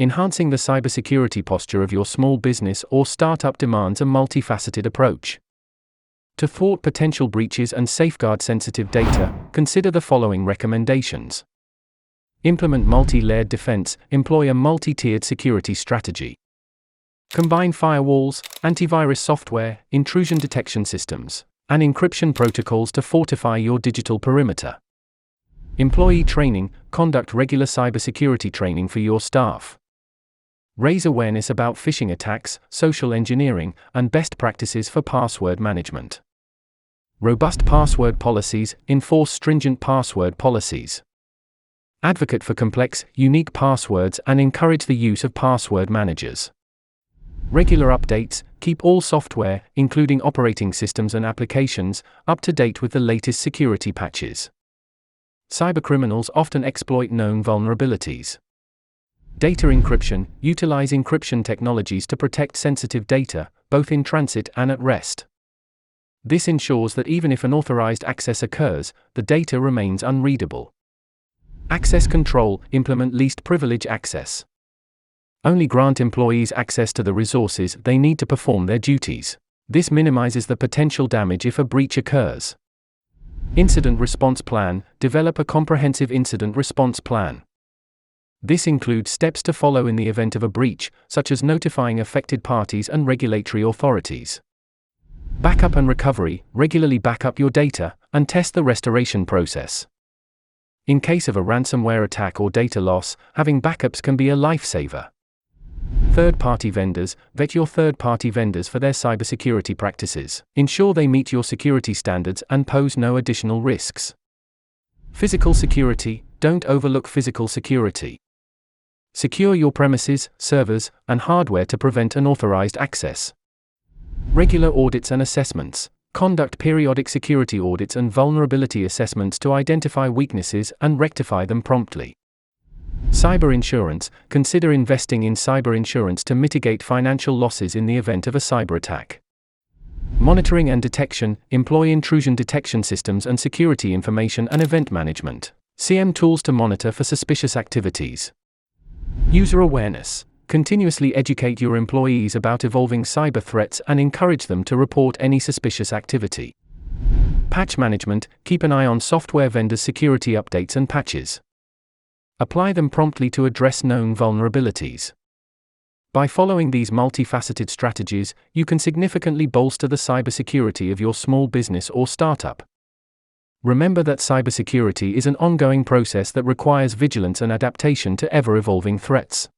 Enhancing the cybersecurity posture of your small business or startup demands a multifaceted approach. To thwart potential breaches and safeguard sensitive data, consider the following recommendations. Implement multi-layered defense, employ a multi-tiered security strategy. Combine firewalls, antivirus software, intrusion detection systems, and encryption protocols to fortify your digital perimeter. Employee training, conduct regular cybersecurity training for your staff. Raise awareness about phishing attacks, social engineering, and best practices for password management. Robust password policies, enforce stringent password policies. Advocate for complex, unique passwords and encourage the use of password managers. Regular updates, keep all software, including operating systems and applications, up to date with the latest security patches. Cybercriminals often exploit known vulnerabilities. Data encryption, utilize encryption technologies to protect sensitive data, both in transit and at rest. This ensures that even if unauthorized access occurs, the data remains unreadable. Access control, implement least privilege access. Only grant employees access to the resources they need to perform their duties. This minimizes the potential damage if a breach occurs. Incident response plan, develop a comprehensive incident response plan. This includes steps to follow in the event of a breach, such as notifying affected parties and regulatory authorities. Backup and recovery, regularly backup your data, and test the restoration process. In case of a ransomware attack or data loss, having backups can be a lifesaver. Third-party vendors, vet your third-party vendors for their cybersecurity practices. Ensure they meet your security standards and pose no additional risks. Physical security, don't overlook physical security. Secure your premises, servers, and hardware to prevent unauthorized access. Regular audits and assessments. Conduct periodic security audits and vulnerability assessments to identify weaknesses and rectify them promptly. Cyber insurance, consider investing in cyber insurance to mitigate financial losses in the event of a cyber attack. Monitoring and detection, employ intrusion detection systems and security information and event management. CM tools to monitor for suspicious activities. User awareness. Continuously educate your employees about evolving cyber threats and encourage them to report any suspicious activity. Patch management, keep an eye on software vendors' security updates and patches. Apply them promptly to address known vulnerabilities. By following these multifaceted strategies, you can significantly bolster the cybersecurity of your small business or startup. Remember that cybersecurity is an ongoing process that requires vigilance and adaptation to ever-evolving threats.